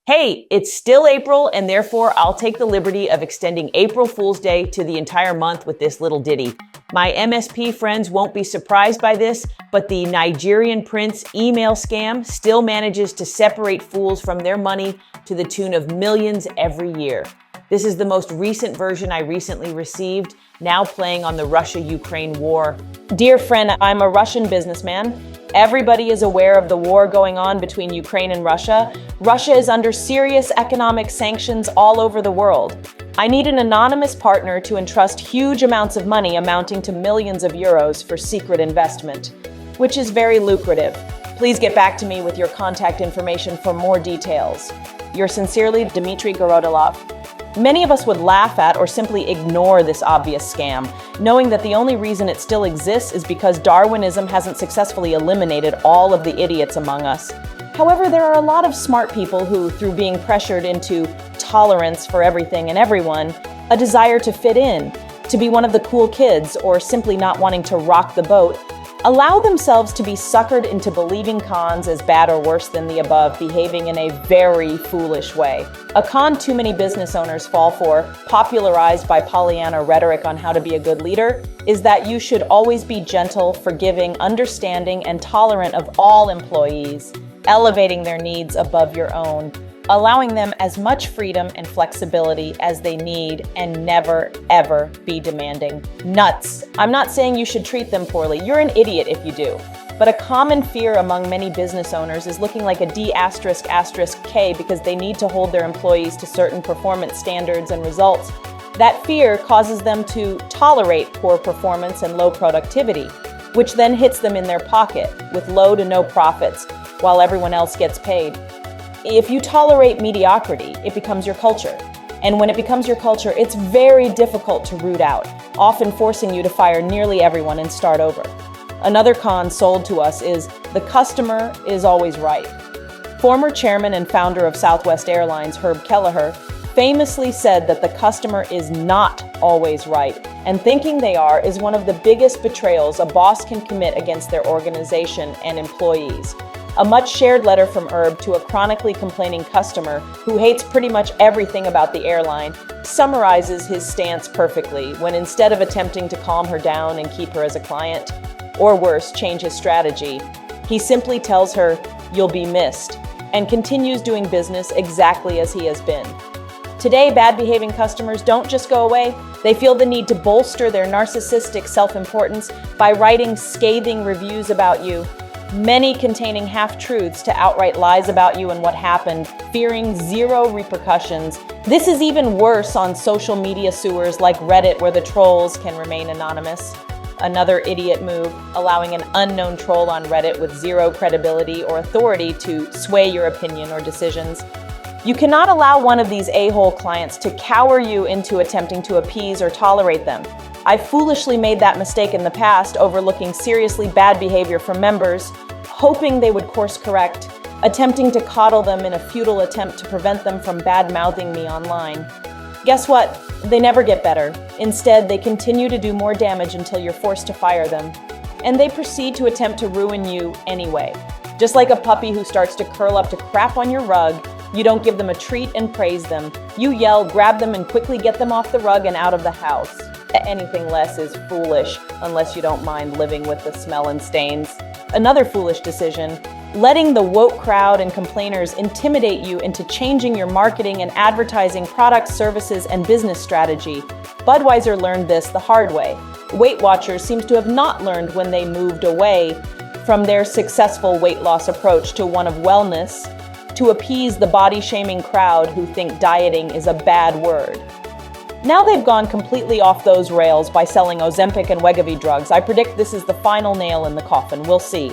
Hey, it's still April, and therefore I'll take the liberty of extending April Fool's Day to the entire month with this little ditty. My MSP friends won't be surprised by this, but the Nigerian prince email scam still manages to separate fools from their money to the tune of millions every year. This is the most recent version I recently received, now playing on the Russia-Ukraine war. Dear friend, I'm a Russian businessman. Everybody is aware of the war going on between Ukraine and Russia. Russia is under serious economic sanctions all over the world. I need an anonymous partner to entrust huge amounts of money amounting to millions of euros for secret investment, which is very lucrative. Please get back to me with your contact information for more details. Yours sincerely, Dmitry Gorodilov. Many of us would laugh at or simply ignore this obvious scam, knowing that the only reason it still exists is because Darwinism hasn't successfully eliminated all of the idiots among us. However, there are a lot of smart people who, through being pressured into tolerance for everything and everyone, a desire to fit in, to be one of the cool kids, or simply not wanting to rock the boat, allow themselves to be suckered into believing cons as bad or worse than the above, behaving in a very foolish way. A con too many business owners fall for, popularized by Pollyanna rhetoric on how to be a good leader, is that you should always be gentle, forgiving, understanding, and tolerant of all employees, elevating their needs above your own, allowing them as much freedom and flexibility as they need, and never, ever be demanding. Nuts. I'm not saying you should treat them poorly. You're an idiot if you do. But a common fear among many business owners is looking like a D***K because they need to hold their employees to certain performance standards and results. That fear causes them to tolerate poor performance and low productivity, which then hits them in their pocket with low to no profits while everyone else gets paid. If you tolerate mediocrity, it becomes your culture. And when it becomes your culture, it's very difficult to root out, often forcing you to fire nearly everyone and start over. Another con sold to us is the customer is always right. Former chairman and founder of Southwest Airlines, Herb Kelleher, famously said that the customer is not always right, and thinking they are is one of the biggest betrayals a boss can commit against their organization and employees. A much shared letter from Herb to a chronically complaining customer who hates pretty much everything about the airline summarizes his stance perfectly when, instead of attempting to calm her down and keep her as a client, or worse, change his strategy, he simply tells her, "You'll be missed," and continues doing business exactly as he has been. Today, bad-behaving customers don't just go away. They feel the need to bolster their narcissistic self-importance by writing scathing reviews about you, many containing half-truths to outright lies about you and what happened, fearing zero repercussions. This is even worse on social media sewers like Reddit, where the trolls can remain anonymous. Another idiot move, allowing an unknown troll on Reddit with zero credibility or authority to sway your opinion or decisions. You cannot allow one of these a-hole clients to cower you into attempting to appease or tolerate them. I foolishly made that mistake in the past, overlooking seriously bad behavior from members, hoping they would course correct, attempting to coddle them in a futile attempt to prevent them from bad-mouthing me online. Guess what? They never get better. Instead, they continue to do more damage until you're forced to fire them. And they proceed to attempt to ruin you anyway. Just like a puppy who starts to curl up to crap on your rug, you don't give them a treat and praise them. You yell, grab them, and quickly get them off the rug and out of the house. Anything less is foolish, unless you don't mind living with the smell and stains. Another foolish decision, letting the woke crowd and complainers intimidate you into changing your marketing and advertising products, services, and business strategy. Budweiser learned this the hard way. Weight Watchers seems to have not learned when they moved away from their successful weight loss approach to one of wellness, to appease the body-shaming crowd who think dieting is a bad word. Now they've gone completely off those rails by selling Ozempic and Wegovy drugs. I predict this is the final nail in the coffin. We'll see.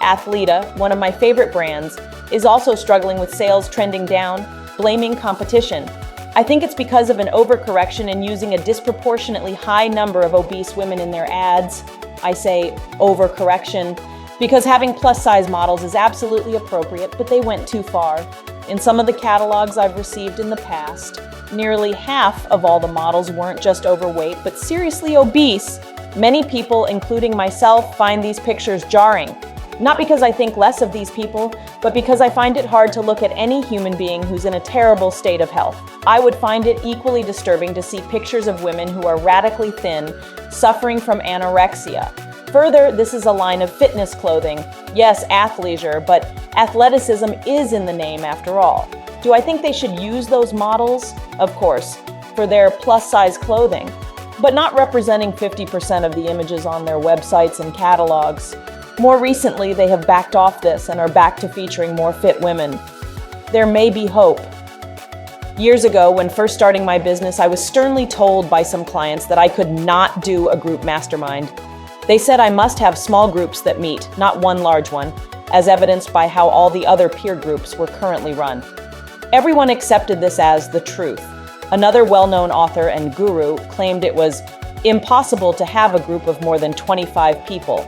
Athleta, one of my favorite brands, is also struggling with sales trending down, blaming competition. I think it's because of an overcorrection in using a disproportionately high number of obese women in their ads. I say overcorrection because having plus-size models is absolutely appropriate, but they went too far. In some of the catalogs I've received in the past, nearly half of all the models weren't just overweight, but seriously obese. Many people, including myself, find these pictures jarring. Not because I think less of these people, but because I find it hard to look at any human being who's in a terrible state of health. I would find it equally disturbing to see pictures of women who are radically thin, suffering from anorexia. Further, this is a line of fitness clothing. Yes, athleisure, but athleticism is in the name after all. Do I think they should use those models? Of course, for their plus-size clothing, but not representing 50% of the images on their websites and catalogs. More recently, they have backed off this and are back to featuring more fit women. There may be hope. Years ago, when first starting my business, I was sternly told by some clients that I could not do a group mastermind. They said I must have small groups that meet, not one large one, as evidenced by how all the other peer groups were currently run. Everyone accepted this as the truth. Another well-known author and guru claimed it was impossible to have a group of more than 25 people.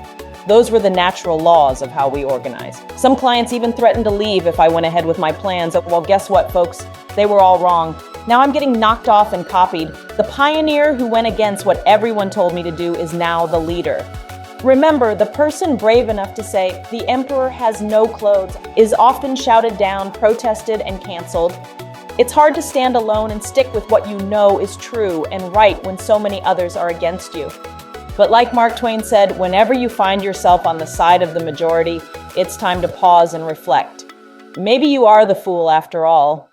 Those were the natural laws of how we organize. Some clients even threatened to leave if I went ahead with my plans. Well, guess what, folks? They were all wrong. Now I'm getting knocked off and copied. The pioneer who went against what everyone told me to do is now the leader. Remember, the person brave enough to say, "The emperor has no clothes," is often shouted down, protested, and canceled. It's hard to stand alone and stick with what you know is true and right when so many others are against you. But like Mark Twain said, whenever you find yourself on the side of the majority, it's time to pause and reflect. Maybe you are the fool after all.